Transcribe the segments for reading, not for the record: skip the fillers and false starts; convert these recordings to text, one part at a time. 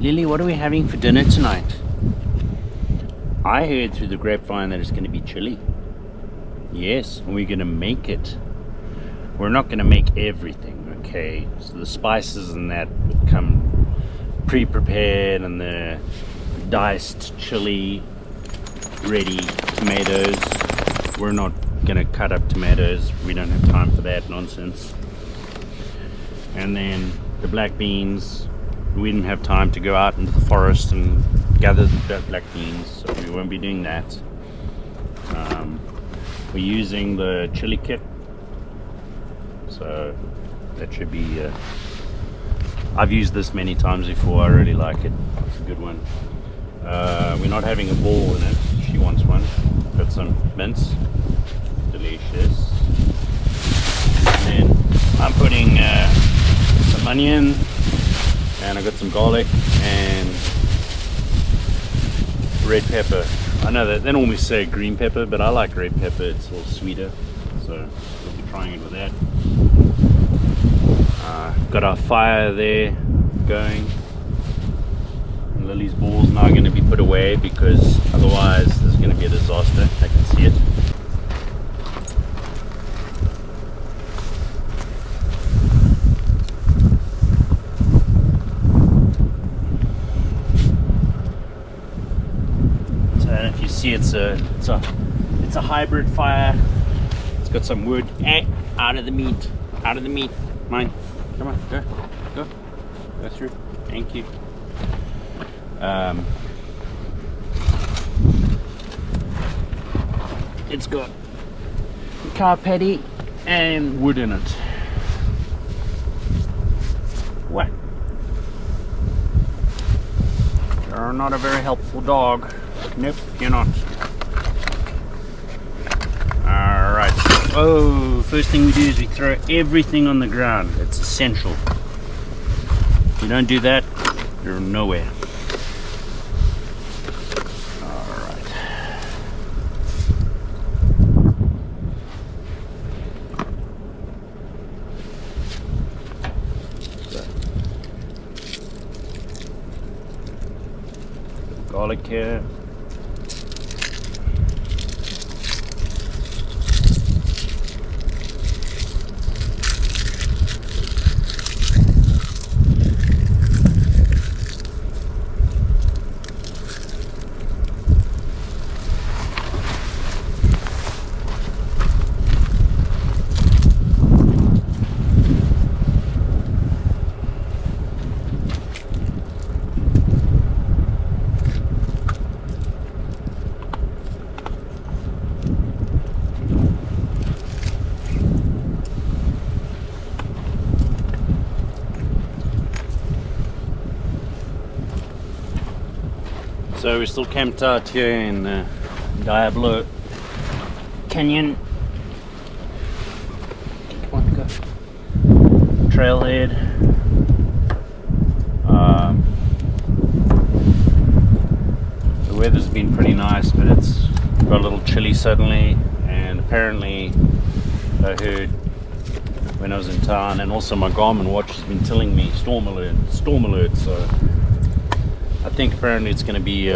Lily, what are we having for dinner tonight? I heard through the grapevine that it's going to be chili. Yes, and we're going to make it. We're not going to make everything, okay? So the spices and that would come pre-prepared, and the diced chili ready, tomatoes. We're not going to cut up tomatoes. We don't have time for that nonsense. And then the black beans. We didn't have time to go out into the forest and gather the black beans, so we won't be doing that. We're using the chili kit, so that should be I've used this many times before. I really like it. It's a good one. We're not having a ball in it. She wants one. Got some mince, delicious. And then I'm putting some onion, and I got some garlic and red pepper. I know that they normally say green pepper, but I like red pepper. It's a little sweeter, so we'll be trying it with that. Got our fire there going. And Lily's ball's now going to be put away because otherwise there's going to be a disaster. I can see it. See, it's a hybrid fire. It's got some wood. Hey, out of the meat, mine. Come on, go through. Thank you. It's got cow patty and wood in it. What? You're not a very helpful dog. Nope, you're not. Alright. Oh, first thing we do is we throw everything on the ground. It's essential. If you don't do that, you're nowhere. Alright. Garlic here. So we're still camped out here in Diablo Canyon. Come on, go. Trailhead. The weather's been pretty nice, but it's got a little chilly suddenly, and apparently I heard when I was in town, and also my Garmin watch has been telling me storm alert, so I think apparently it's going to be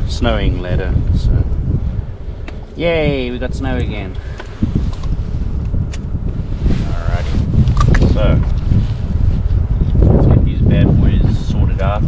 snowing later. So, yay, we got snow again. Alrighty, so let's get these bad boys sorted out.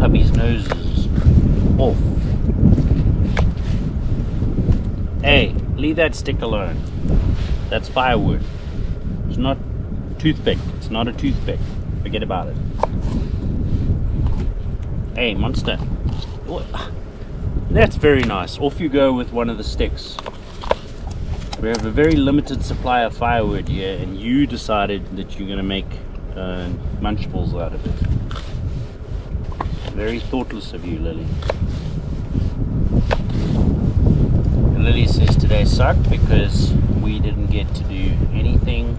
puppy's noses off. Hey, leave that stick alone. That's firewood. It's not toothpick. It's not a toothpick. Forget about it. Hey, monster. That's very nice. Off you go with one of the sticks. We have a very limited supply of firewood here, and you decided that you're going to make munchables out of it. Very thoughtless of you, Lily. And Lily says today sucked because we didn't get to do anything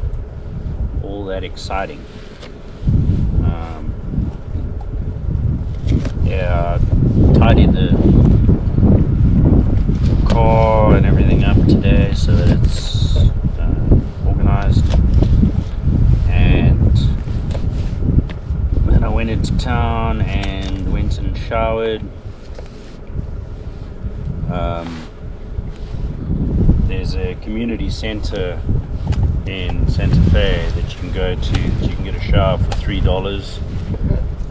all that exciting. Yeah, tidied the car and everything up today so that it's organized. And then I went into town and went and showered. There's a community center in Santa Fe that you can go to, that you can get a shower for $3.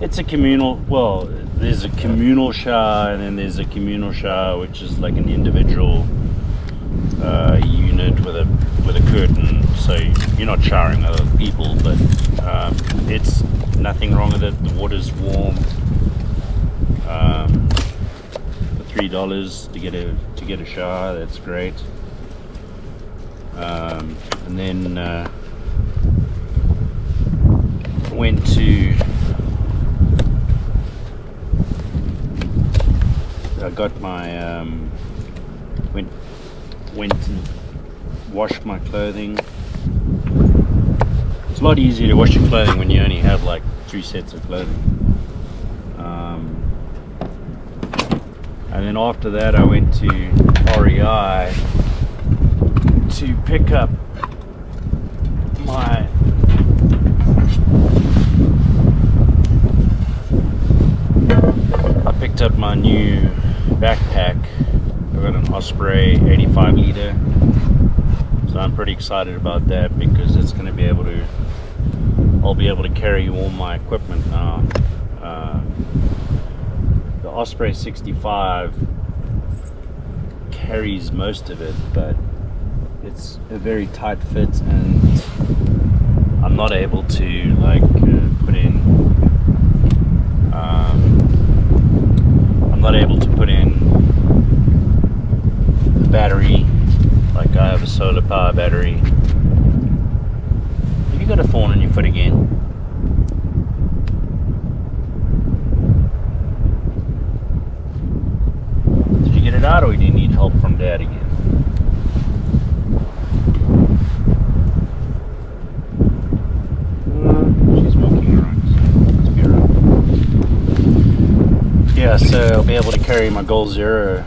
It's a communal, well, there's a communal shower, and then there's a communal shower which is like an individual unit with a curtain, so you're not showering other people, but it's nothing wrong with it. The water's warm. For $3 to get a shower, that's great. And then went to I got my went and washed my clothing. It's a lot easier to wash your clothing when you only have like 3 sets of clothing. And then after that I went to REI to pick up my new backpack. I've got an Osprey 85 liter, so I'm pretty excited about that because it's going to be able to, I'll be able to carry all my equipment now. The Osprey 65 carries most of it, but it's a very tight fit, and I'm not able to like put in I'm not able to put in the battery. Like I have a solar power battery. Have you got a thorn in your foot again? Did you get it out, or do you need help from Dad again? She's walking around, so let's be around. Yeah, so I'll be able to carry my Goal Zero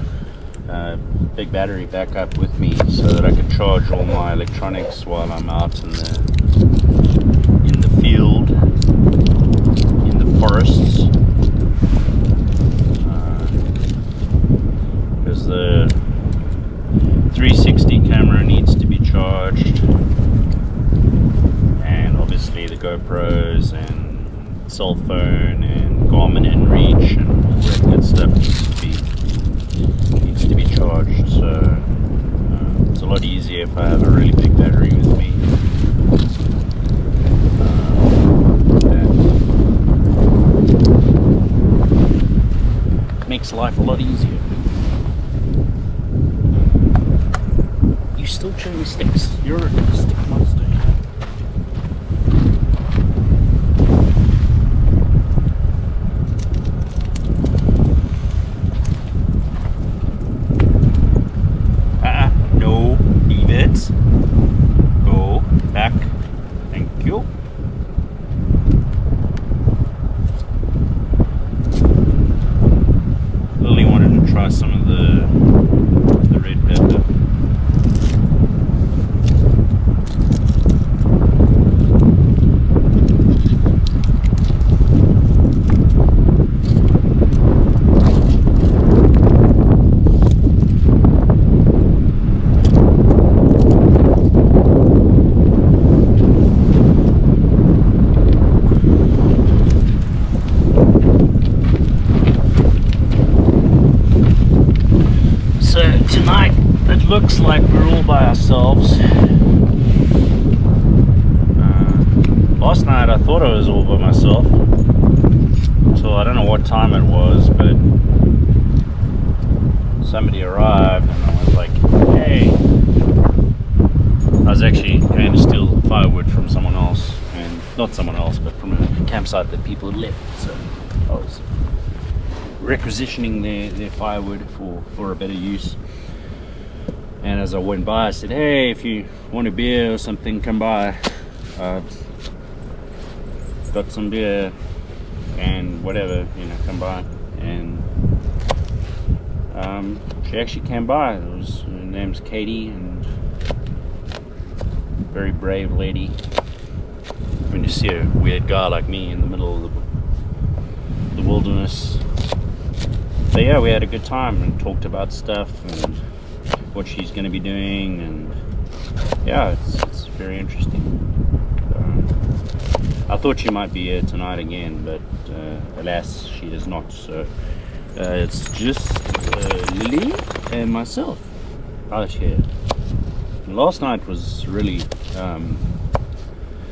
big battery back up with me so that I can charge all my electronics while I'm out in the field, in the forests. Because the 360 camera needs to be charged, and obviously the GoPros and cell phone and Garmin inReach and all that good stuff needs to be charged. So it's a lot easier if I have a really big battery with me. That makes life a lot easier. You still chewing sticks? You're a stick monster. No, leave it. Go back. Thank you. Lily wanted to try some of the red pepper. looks like we're all by ourselves. Last night I thought I was all by myself. So I don't know what time it was, but somebody arrived and I was like, hey. I was actually going to steal firewood from someone else, and not someone else, but from a campsite that people had left. So I was requisitioning their firewood for a better use. And as I went by, I said, hey, if you want a beer or something, come by. I've got some beer and whatever, you know, come by. And she actually came by. Her name's Katie, and very brave lady. When you see a weird guy like me in the middle of the wilderness. So yeah, we had a good time and talked about stuff and what she's going to be doing, and yeah, it's very interesting. I thought she might be here tonight again, but alas, she is not. So it's just Lily and myself out here. Last night was really there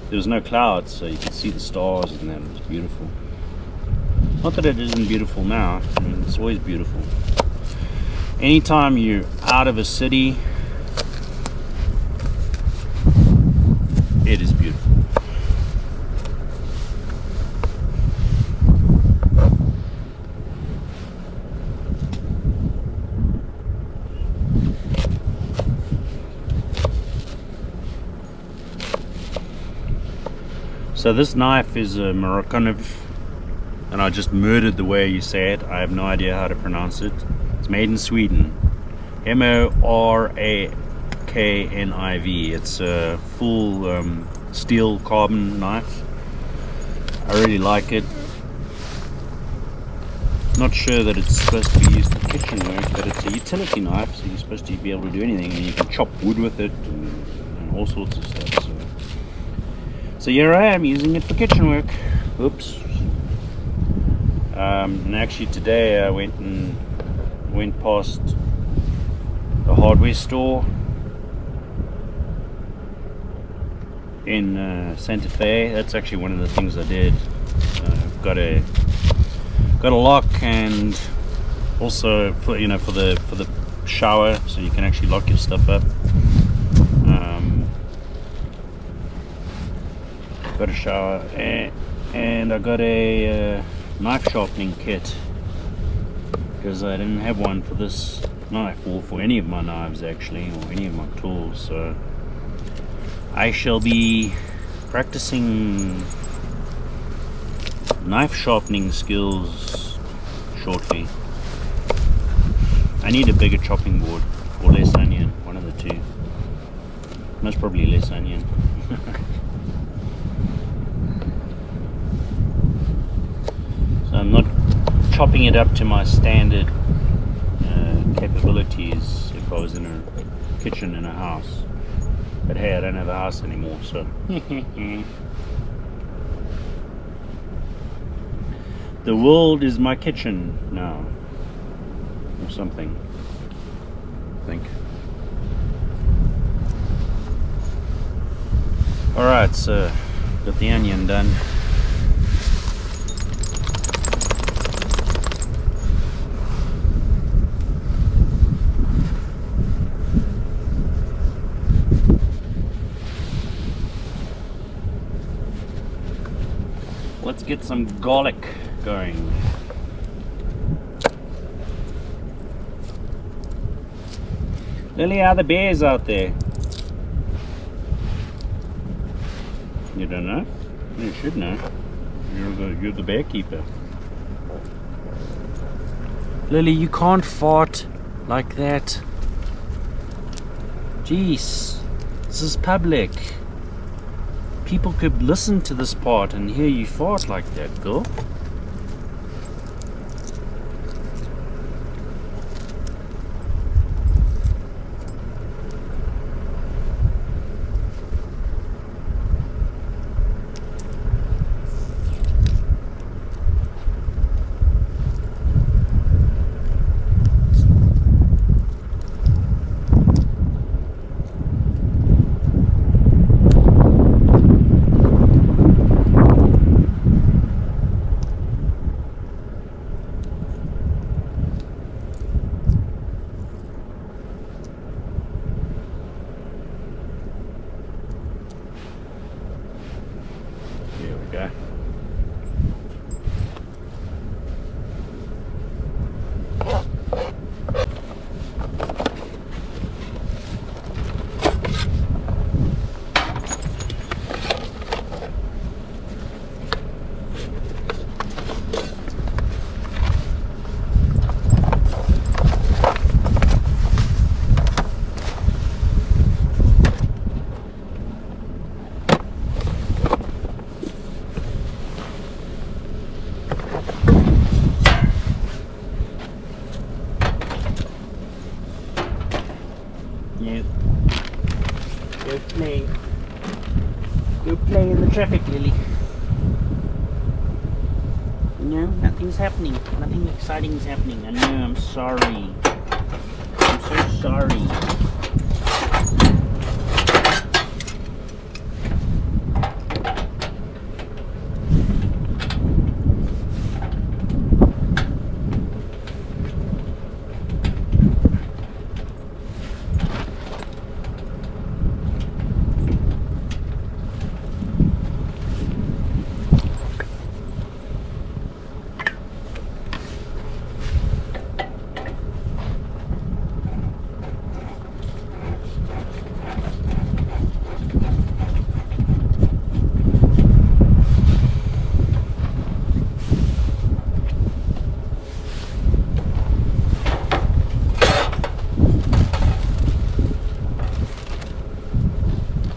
was no clouds, so you could see the stars, and that was beautiful. Not that it isn't beautiful now. I mean, it's always beautiful. Anytime you're out of a city, it is beautiful. So this knife is a Moroccanif, and I just murdered the way you say it. I have no idea how to pronounce it. It's made in Sweden. M-O-R-A-K-N-I-V. It's a full steel carbon knife. I really like it. Not sure that it's supposed to be used for kitchen work, but it's a utility knife, so you're supposed to be able to do anything, and you can chop wood with it and all sorts of stuff. So here I am using it for kitchen work. Oops. And actually today I went past a hardware store in Santa Fe. That's actually one of the things I did. Got a lock, and also for the shower, so you can actually lock your stuff up. Got a shower, and I got a knife sharpening kit, because I didn't have one for this knife, or for any of my knives actually, or any of my tools. So I shall be practicing knife sharpening skills shortly. I need a bigger chopping board, or less onion, one of the two. Most probably less onion. So I'm not chopping it up to my standard capabilities if I was in a kitchen in a house. But hey, I don't have a house anymore, so. The world is my kitchen now, or something, I think. Alright, so got the onion done. Let's get some garlic going. Lily, are the bears out there? You don't know? You should know. You're the bear keeper. Lily, you can't fart like that. Jeez, this is public. People could listen to this part and hear you fart like that, girl. No. Go play. Go play in the traffic, Lily. No, nothing's happening. Nothing exciting is happening. I know, I'm sorry. I'm so sorry.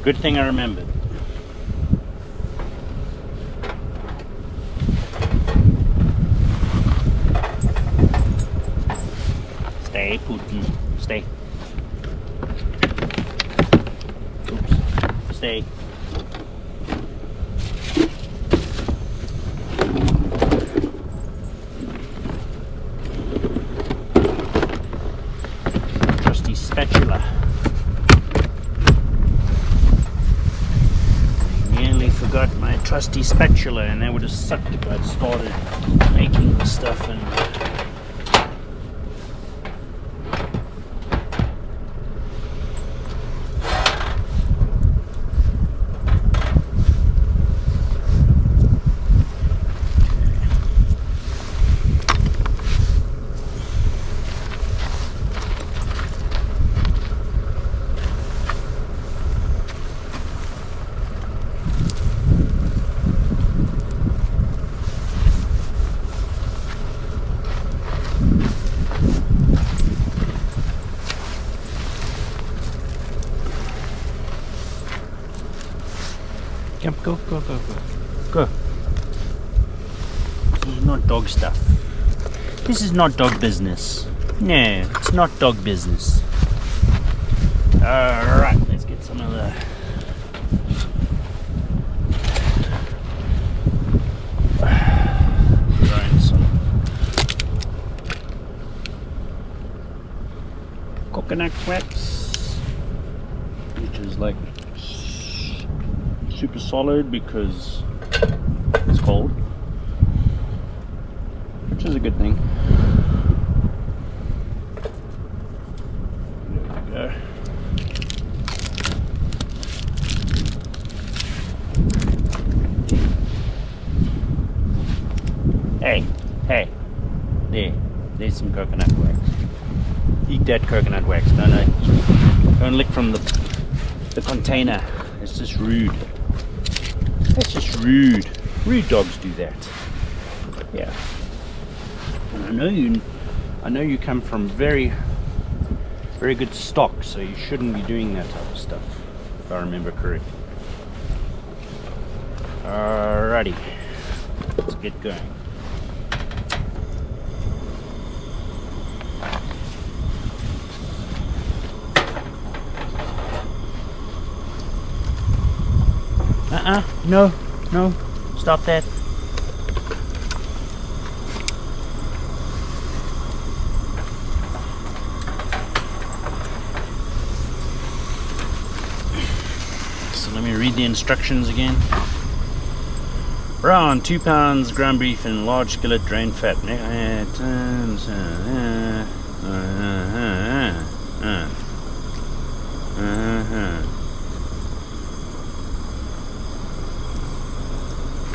Good thing I remembered. Stay, Putin. Stay. Oops. Stay. Trusty spatula. Got my trusty spatula, and that would have sucked if I'd started making the stuff. And go, go, go, go, go. This is not dog stuff. This is not dog business. No, it's not dog business. Alright, let's get some of the throwing some coconut wax, which is like super solid because it's cold, which is a good thing. There we go. Hey, there's some coconut wax. Eat that coconut wax. Don't lick from the container. It's just rude. That's just rude. Rude dogs do that. Yeah. And I know you come from very good stock, so you shouldn't be doing that type of stuff, if I remember correctly. Alrighty. Let's get going. No, stop that. So let me read the instructions again. Brown, 2 pounds ground beef in large skillet, drain fat.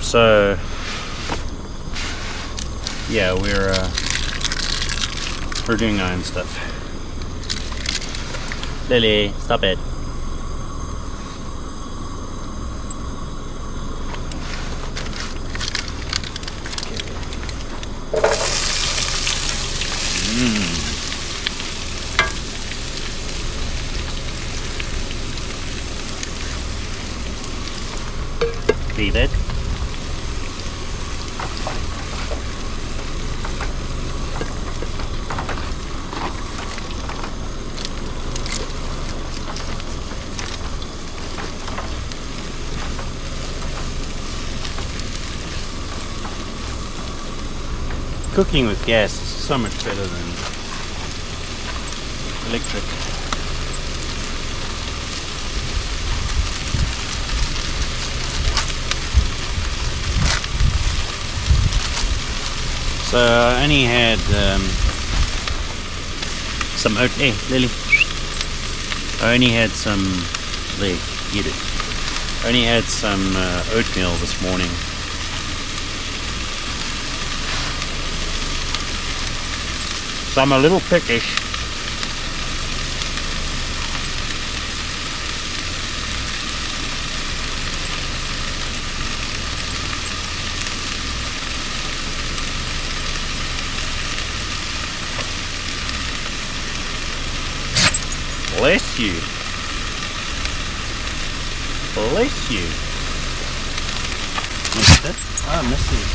So yeah, we're doing our own stuff. Lily, stop it. Leave it. Cooking with gas is so much better than electric. So I only had some oat. Hey, Lily. I only had some. There, get it. I only had some oatmeal this morning. So I'm a little pickish. Bless you. Bless you. Missed it? Oh, I missed it.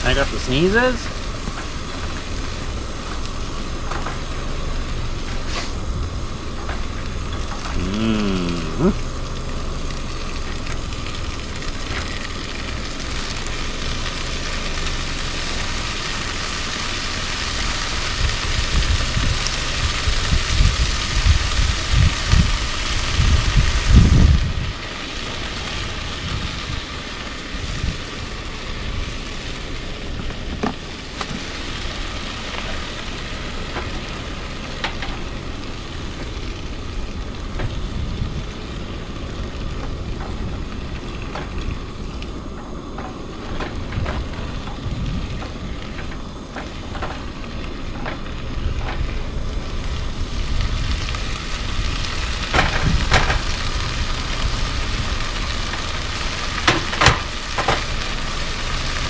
I got the sneezes.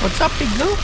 What's up, Big Girl?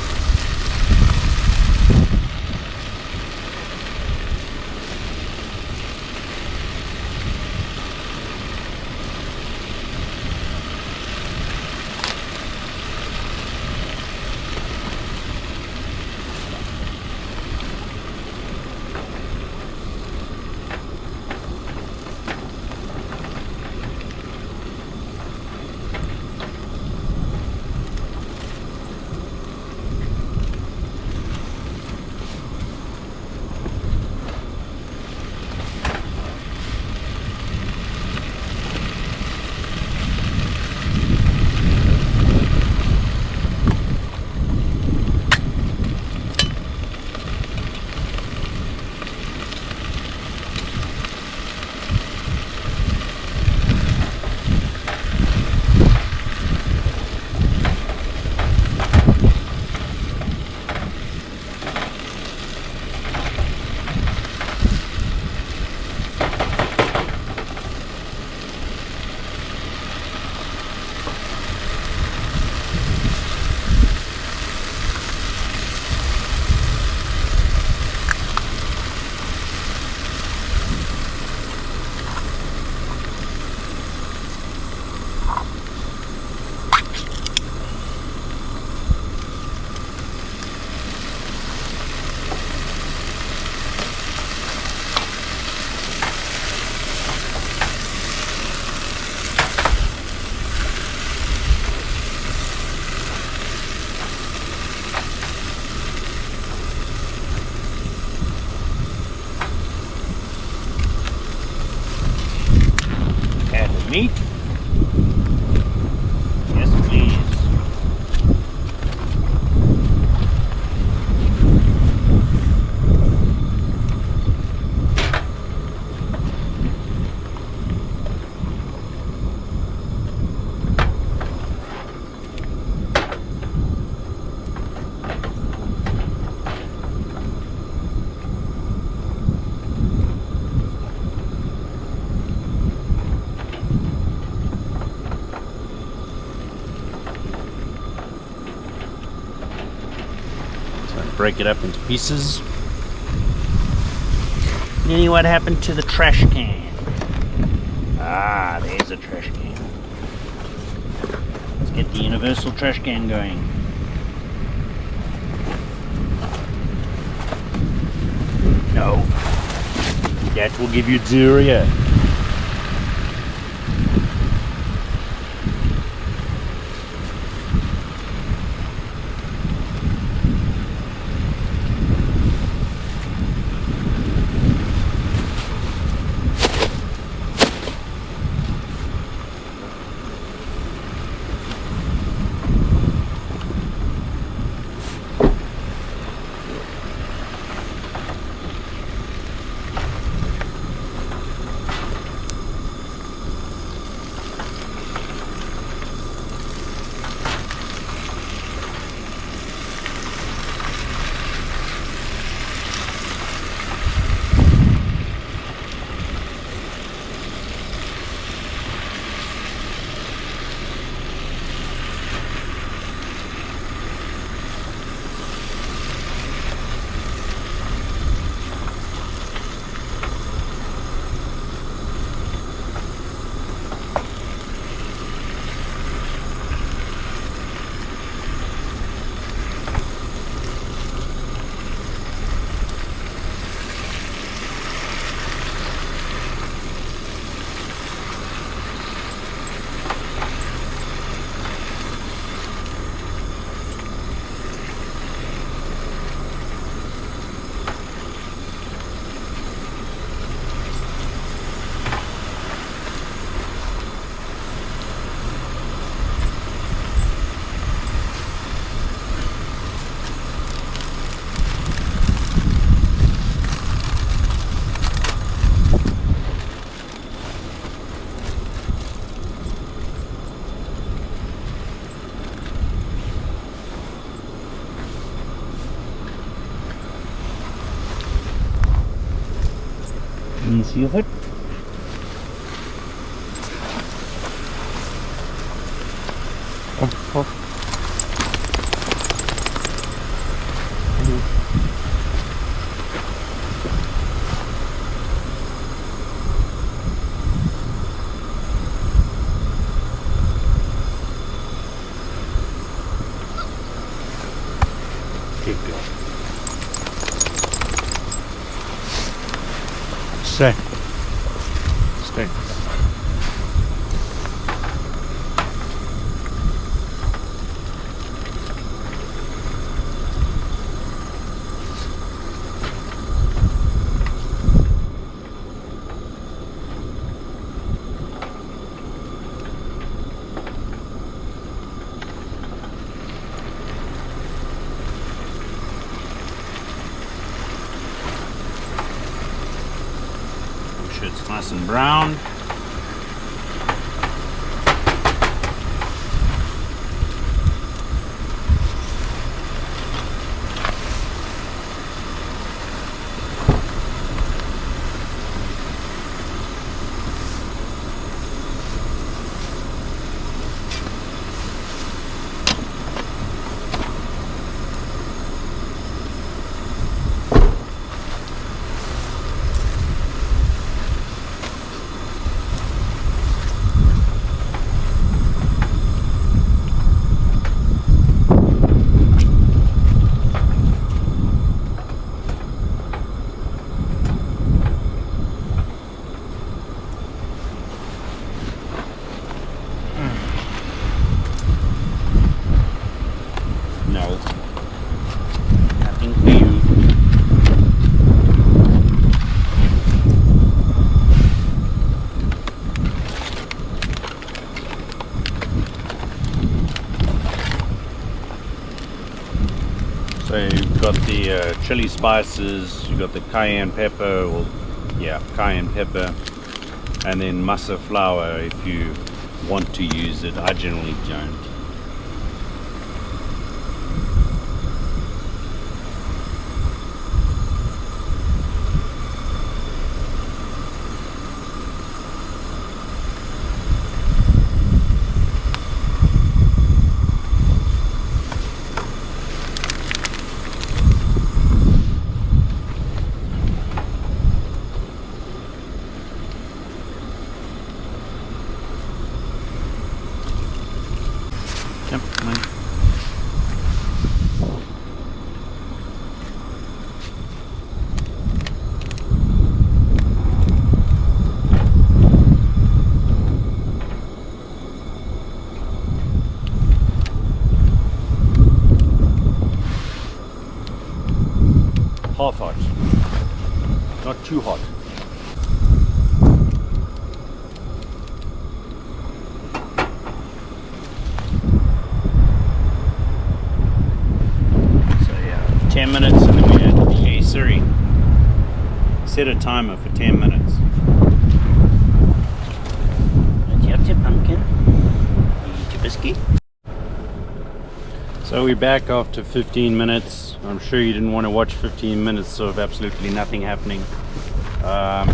Meat? Yes, please. Break it up into pieces. Then what happened to the trash can? Ah, there's a trash can. Let's get the universal trash can going. No. That will give you diarrhea. Easy of it. Oh. Keep going. Stay. Stay. It's nice and brown. So you've got the chili spices, you've got the cayenne pepper, or yeah, cayenne pepper, and then masa flour if you want to use it. I generally don't. Yep, come on. Half hot. Not too hot. So yeah, 10 minutes and then we had, hey Siri, set a timer for 10 minutes. Eat your pumpkin. Eat your biscuit. So we're back after 15 minutes. I'm sure you didn't want to watch 15 minutes of absolutely nothing happening. I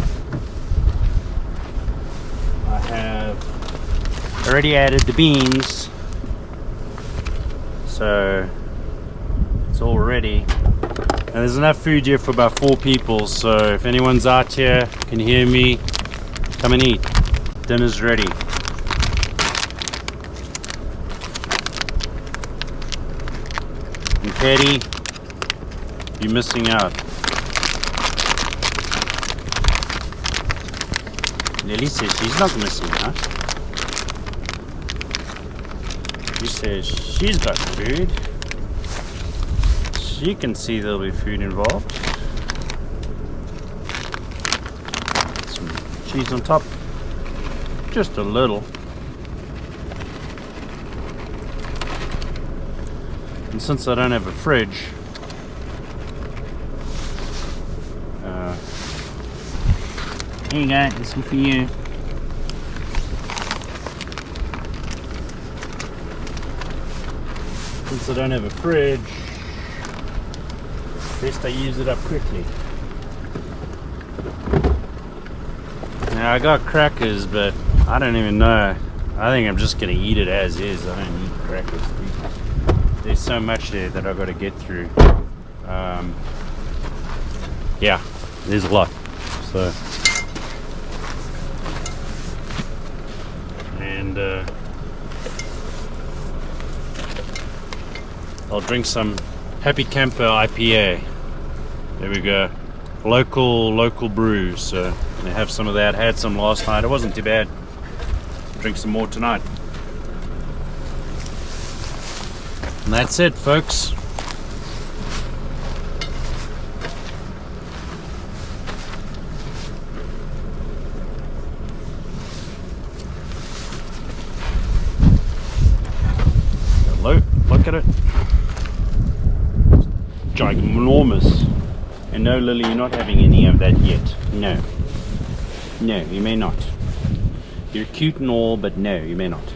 have already added the beans, so it's all ready. And there's enough food here for about 4 people, so if anyone's out here, can hear me, come and eat. Dinner's ready. And Patty, you're missing out. Lily says she's not missing out. She says she's got food. She can see there'll be food involved. Some cheese on top. Just a little. And since I don't have a fridge, here you go, this one for you. Since I don't have a fridge, best I use it up quickly. Now I got crackers, but I don't even know. I think I'm just gonna eat it as is. I don't need crackers. There's so much there that I've got to get through. Yeah, there's a lot. So, and I'll drink some Happy Camper IPA. There we go. Local brew. So I'm gonna have some of that. Had some last night. It wasn't too bad. Drink some more tonight. And that's it, folks. Look at it. Ginormous. And no, Lily, you're not having any of that yet. No. No, you may not. You're cute and all, but no, you may not.